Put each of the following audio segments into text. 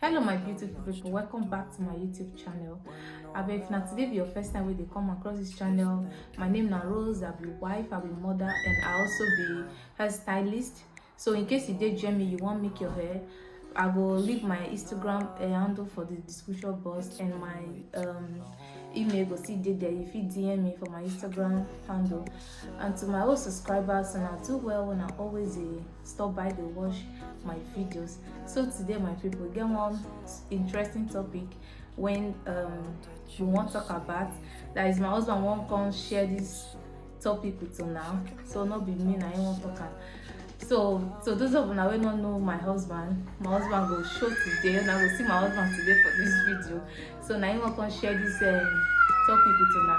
Hello my beautiful people, welcome back to my YouTube channel. If na today be your first time wey dey come across this channel, my name na Rose. I be wife, I be mother, and I also be hairstylist. So in case you dey join me, you wan make your hair, I go leave my Instagram handle for the description box, and my email go still dey there. You fit DM me for my Instagram handle. And to my old subscribers, and I do well when I always stop by to watch my videos. So today my people, get one interesting topic when we want talk about. That is, my husband won't come share this topic with you now, so not be me na him wan talk am. So those of una wey no know my husband go show today, and I go see my husband today for this video. So na him wan come share this topic with una.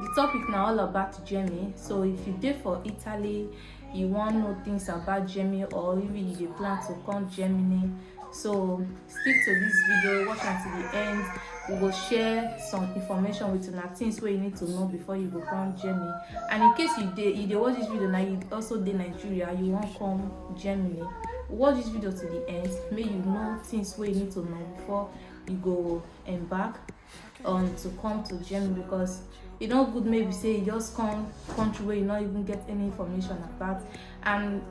The topic na all about Jamie. So if you dey for Italy, you wan know things about Jamie, or even you dey plan to come Germany, so stick to this video, watch until the end. We will share some information with una, things wey you need to know before you go come Germany. And in case you dey watch this video now, you also dey Nigeria, you wan come Germany, watch this video to the end, make you know things wey you need to know before you go embark on to come to Germany. Because e no good maybe say you just come country where you not even get any information about. And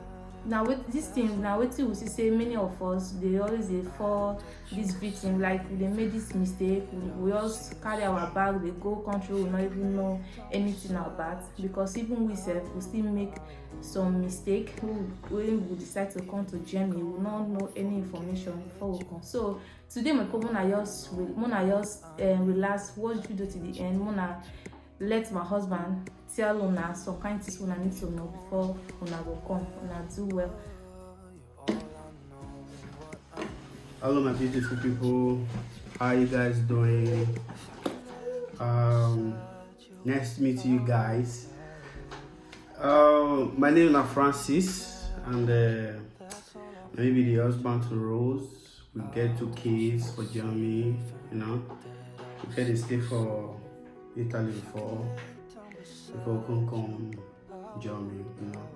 now with this thing, now wetin we see say many of us they always dey fall this victim, like they made this mistake, we just carry our bag, they go country we not even know anything about. Because even we sef, we still make some mistake when we decide to come to Germany, we not know any information before we come. So today my people, mona just relax, watch video to the end. Mona let my husband tell una some kind things una need to know before una go come. Una do well. Hello my beautiful people, how you guys doing? Nice to meet you guys. My name is Francis, and maybe the husband to Rose. We get 2 kids for Germany, you know. We get to stay for Italy before we can come Germany, you know.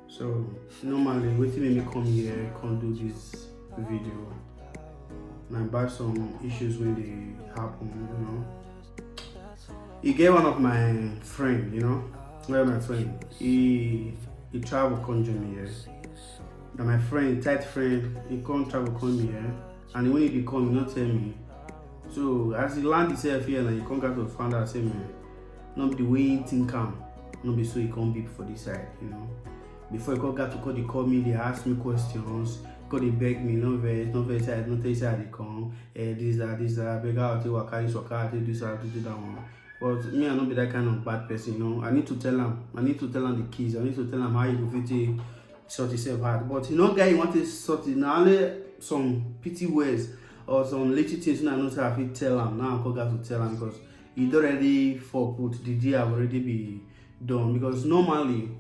So normally waiting make me come here, come do this video. And about some issues when they happen, you know. He get one of my friend, you know. Well, my friend, he travel come Germany here. Now my friend, tight friend, he come travel come here, and when he come, he not tell me. So as he land himself here, and he come back to find out, say man, not the way he think am, not be so he come be for this side, you know. Before he come got to call, they call me, they ask me questions, because they beg me, no very side, no tell side they come, this that, beg out to work, this that, do that one. But me, I not be that kind of bad person, you know. I need to tell him the keys, I need to tell him how he go fit sort himself out. But you know, guy, you want to sort it now, only some pity words or some little things I know how I tell him. Now I got to tell him, because he already for put the day have already be done. Because normally,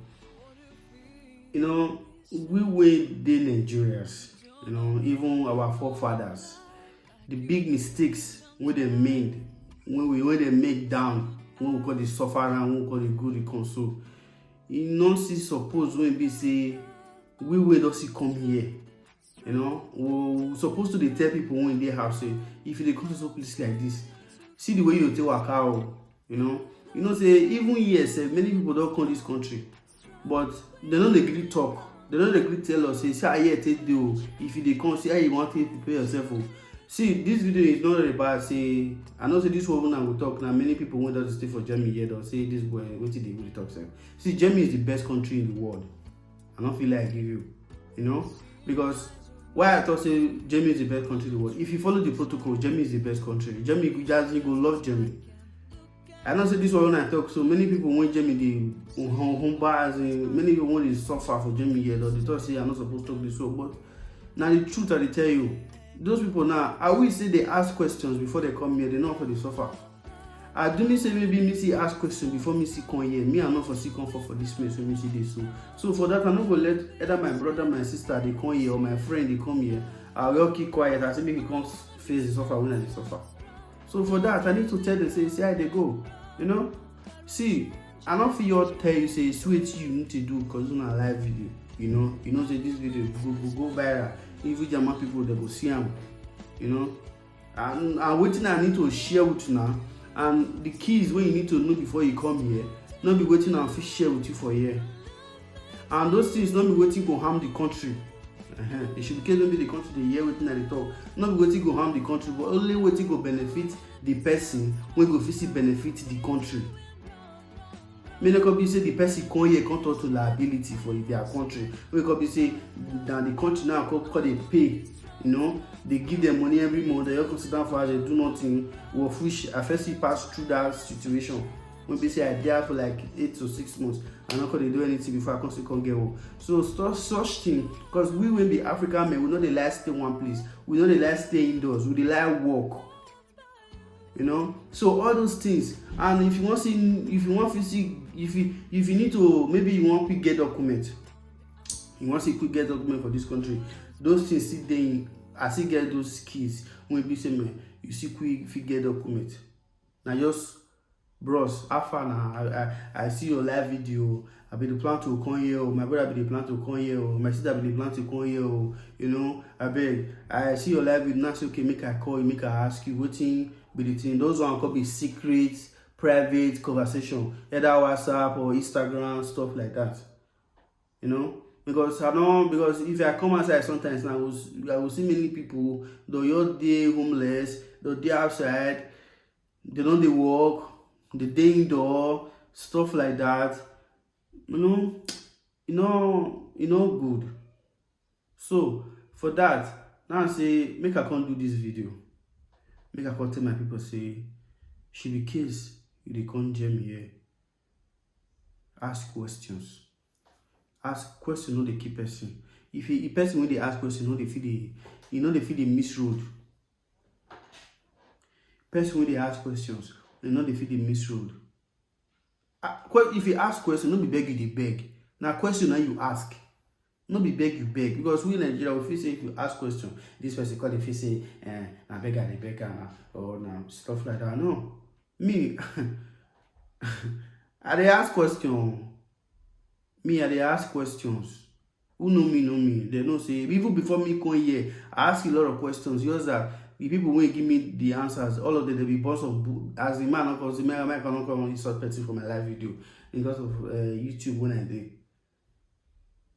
you know, we were the Nigerians, you know, even our forefathers, the big mistakes when they made, when they make down, when we call the suffer and when we call the good the console. You know, see suppose when we say we will not see come here. You know, we're supposed to tell people when they have say, if they come to some place like this, see the way you tell a cow, you know, say even yes, many people don't come this country, but they don't agree talk, they don't agree tell us, say how you take do, if they come, see how you want to prepare yourself. See, this video is not about say, I know say this woman I will talk now. Many people want to stay for Germany here, they'll say this boy, what did they really talk say? See, Germany is the best country in the world. I don't feel like I give you, you know, because why I thought say Germany is the best country in the world. If you follow the protocol, Germany is the best country. Germany, you go love Germany. I don't say this one when I talk, so many people want Germany, they home bars, many people want to suffer for Germany here, though they thought say I'm not supposed to talk this way, but now the truth I tell you, those people now, I will say they ask questions before they come here, they know for the suffer. I do not say maybe me see ask questions before me see come here. Me I'm not for see come for this place when me see this. So for that, I'm not gonna let either my brother, my sister they come here, or my friend they come here. I will keep quiet. I say make it come face the suffer when I suffer. So for that, I need to tell them, say how they go. You know? See, I don't feel tell you say sweet you need to do because it's on a live video. You know say this video go viral. If you German people they go see them. you know. And waiting I need to share with you now. And the keys wey you need to know before you come here, not be waiting and fit share with you for here. And those things not be waiting go harm the country. It should be maybe the country dey hear wetin I dey talk. Not be waiting go harm the country, but only waiting go benefit the person wey go fit still benefit the country. May not be say the person come here come talk to liability for their country. Wey come be say that the country now come dey pay, you know, they give them money every month. They just sit down for house, they do nothing. Of which I first pass through that situation. Maybe say I there for like 8 to 6 months and not they do anything before I come get home. So such thing, because we will be African men, we know they like stay one place, we know they like stay indoors, we they like work, you know. So all those things. And if you want to see, if you need to, maybe you want quick get document, you want to see quick get document for this country, those things still dey. I still get those keys when be say man, you see quick if you get document. Now just bros, how far now? I see your live video. I be the plan to come here, my brother be the plan to come here, my sister be the plan to come here, you know. I see your live video, now say okay, make I call you, make I ask you what thing be the thing. Those one could be secret, private conversation, either WhatsApp or Instagram, stuff like that. You know? Because if I come outside sometimes I will see many people, though you're there homeless, though they outside, they don't they work, they day indoor, stuff like that. You know good. So for that, now I say make I come do this video. Make I come tell my people say, she be case you dey come jam here. Ask questions. Ask question, no dey keep person. If a person when they ask question, no dey feel the miss road. Person when they ask questions, they know they feel the miss road. If you ask question, no be beg you dey beg. Now question now you ask, no be beg you beg. Because we in Nigeria we feel say if you ask question, this person call the feel say na beggar dey beg or na stuff like that. No, me I dey ask question. Me, I dey ask questions. Who know me. They know say even before me come here, I ask a lot of questions. Just that the people won't give me the answers. All of them they be boss of as the man because the man cannot come on this person for my live video because of YouTube when I did.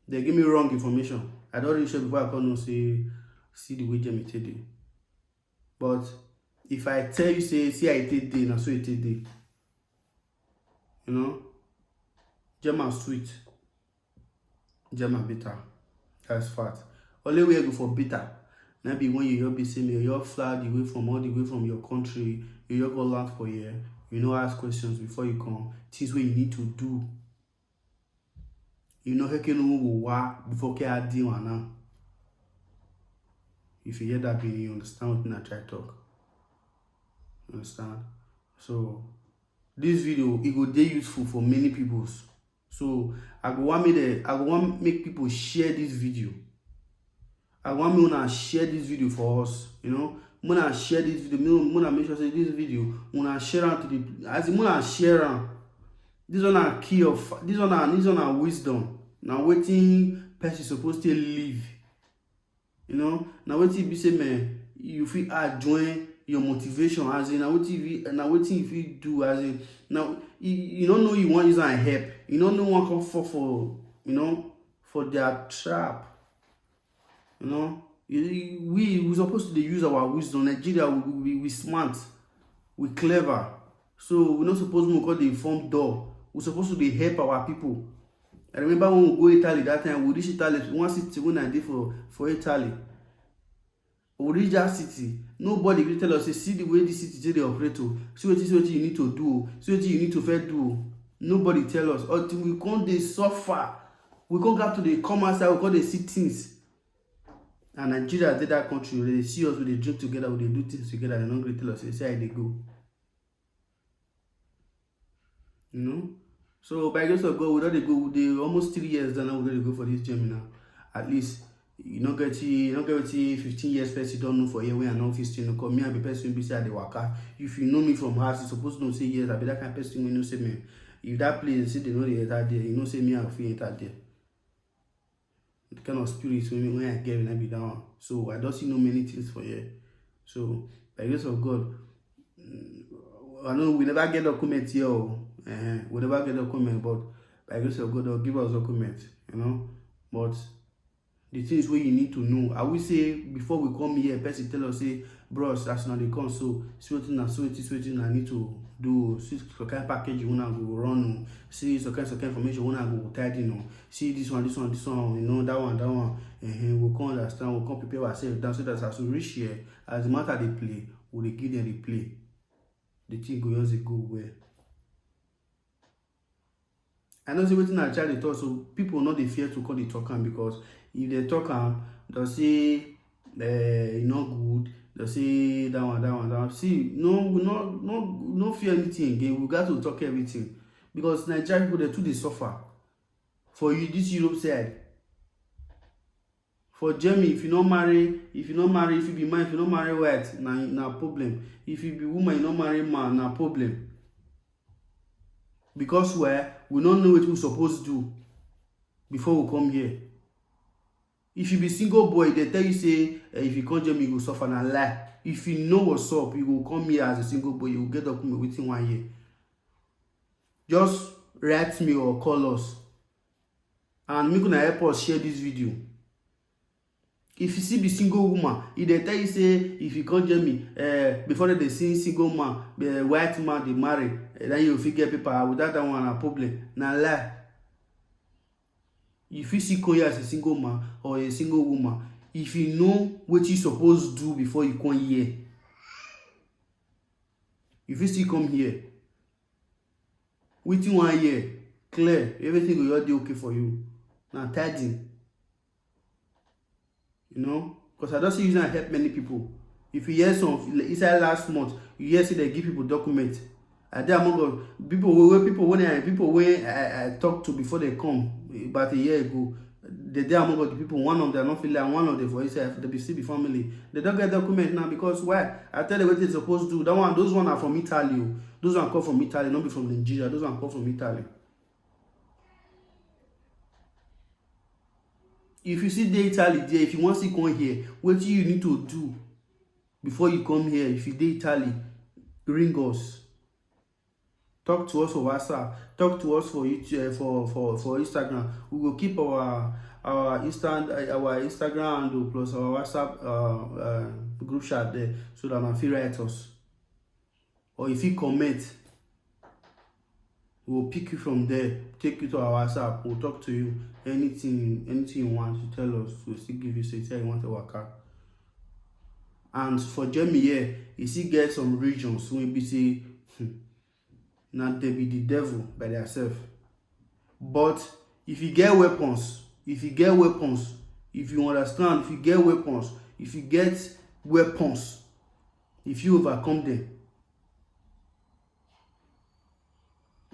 They give me wrong information. I don't really sure before I come see the way Jemmy today. But if I tell you say see I take day, now so it take day. You know, Gemma sweet. Jam and bitter. That's fact. Only way you go for bitter. Maybe when you be saying you're flat away from all the way from your country, you go land for here. You know, ask questions before you come. Things what you need to do. You know, how can you work before you add one now? If you hear that, you understand what I try to talk. Understand? So this video it will be useful for many people. So I go want make people share this video. I want me to share this video for us. You know, when I share this video, when I make sure say this video, when I share it to the as when I share it, this one a key of this one a wisdom. Now waiting person supposed to live. You know, now waiting be say man, you feel join your motivation as in now waiting if you do as in now you don't know you want use and help. You don't know one come for you know for their trap. You know, we supposed to use our wisdom. Nigeria we smart, we clever. So we're not supposed to call the front door. We're supposed to help our people. I remember when we go to Italy that time, we reach Italy, one city when I did for Italy. We reach that city. Nobody will tell us, see the way this city they operate to. See what you need to do. See what you need to first do. Nobody tell us. Until we can't they suffer. We can't get to the come outside, we can't they see things. And Nigeria did that country, they see us, they drink together, they do things together, they don't really tell us, they say how they go. You know? So by grace of God, we don't go, they almost 3 years now we're going to go for this journey now. At least you don't get 15 years person don't know for here when I know 15 no come me and be person beside the waka. If you know me from house, you supposed to know say yes, I be that kind of person when you know say me. If that place say they know they enter there, you know say me I feel enter there. The kind of spirit when I get when I be down. So I don't see no many things for here. So by the grace of God, I know we never get document here. We never get document, but by the grace of God, they'll give us document, you know. But the things where you need to know, I will say before we come here, person tell us say, bros, that's not the come. So sweating I need to do. See some kind of package you wanna go run. See some kind of information you wanna go tidy. You know. See this one. You know that one. We'll come understand. We'll come prepare ourselves down so that as we reach here, as the matter they play, we'll give them the play. The thing goes go well. I know wetin I try to talk, so people not dey fear to call the talk am, because if they talk am, they'll say e not good, they'll say that one. See, no fear anything again. We got to talk everything, because Nigerian people, they too dey suffer. For you, this Europe side, for Germany, if you not marry, if you be man, if you not marry white, na problem. If you be woman, you not marry man, na problem. Because we don't know what we're supposed to do before we come here. If you be single boy, they tell you say if you come Germany, you go suffer, na lie. If you know what's up, you will come here as a single boy, you will get document within 1 year. Just write me or call us, and make una help us share this video. If you see be single woman, if they tell you say if you come Germany, before they see single man, the white man they marry, then you fit get paper. Without that one, a problem. Na lie. If you see come here as a single man or a single woman, if you know what you supposed to do before you come here, if you still come here, within 1 year, clear, everything will be okay for you. Now tidy. You know, because I don't see you not help many people. If you hear some inside last month, you hear say they give people documents. And there among people when I talked to before they come about a year ago, they among the people, one of them not feel like one of them for itself, the BCB family. They don't get document now because why? I tell you what they're supposed to do. That one, those one are from Italy. Those one come from Italy, not be from Nigeria. Those one come from Italy. If you see the Italy there, if you want to come here, what do you need to do before you come here? If you the Italy, ring us. Talk to us for WhatsApp. Talk to us for YouTube, for Instagram. We will keep our Instagram handle plus our WhatsApp group chat there, so that man feel write us. Or if you comment, we'll pick you from there, take you to our WhatsApp. We'll talk to you. Anything you want to tell us, we'll still give you. Say you want to work out. And for Germany here, you see get some regions where we say, now they be the devil by themselves. But if you get weapons, if you understand, if you get weapons, if you overcome them.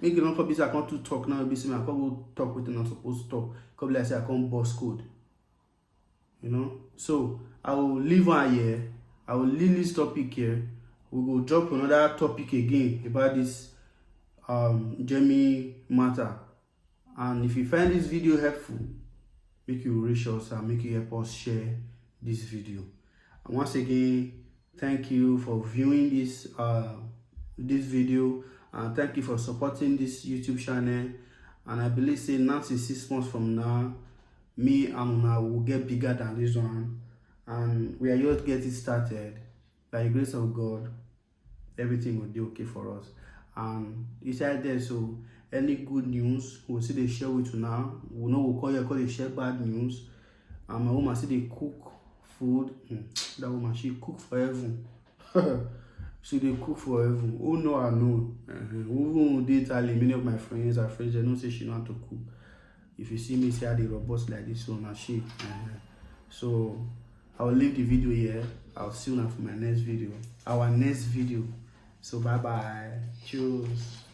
Make it not for this. I can't to talk now. Be saying I can't go talk with them. I'm supposed to talk. Come like I say I can't boss code. You know. So I will leave one here. I will leave this topic here. We will drop another topic again about this Germany matter. And if you find this video helpful, make you reach us and make you help us share this video. And once again, thank you for viewing this video. And thank you for supporting this YouTube channel. And I believe say now 6 months from now, me and Una will get bigger than this one. And we are just getting started. By the grace of God, everything will be okay for us. And it's out there, so any good news, we'll see they share with you now. We know we'll call they share bad news. And my woman see they cook food. That woman, she cook for heaven. So they cook for heaven. Oh no, I know. Even they tell many of my friends are friends, they don't say she know how to cook. If you see me say they robust like this one, and she. So I will leave the video here. I'll see you now for my next video. Our next video. So bye bye. Cheers.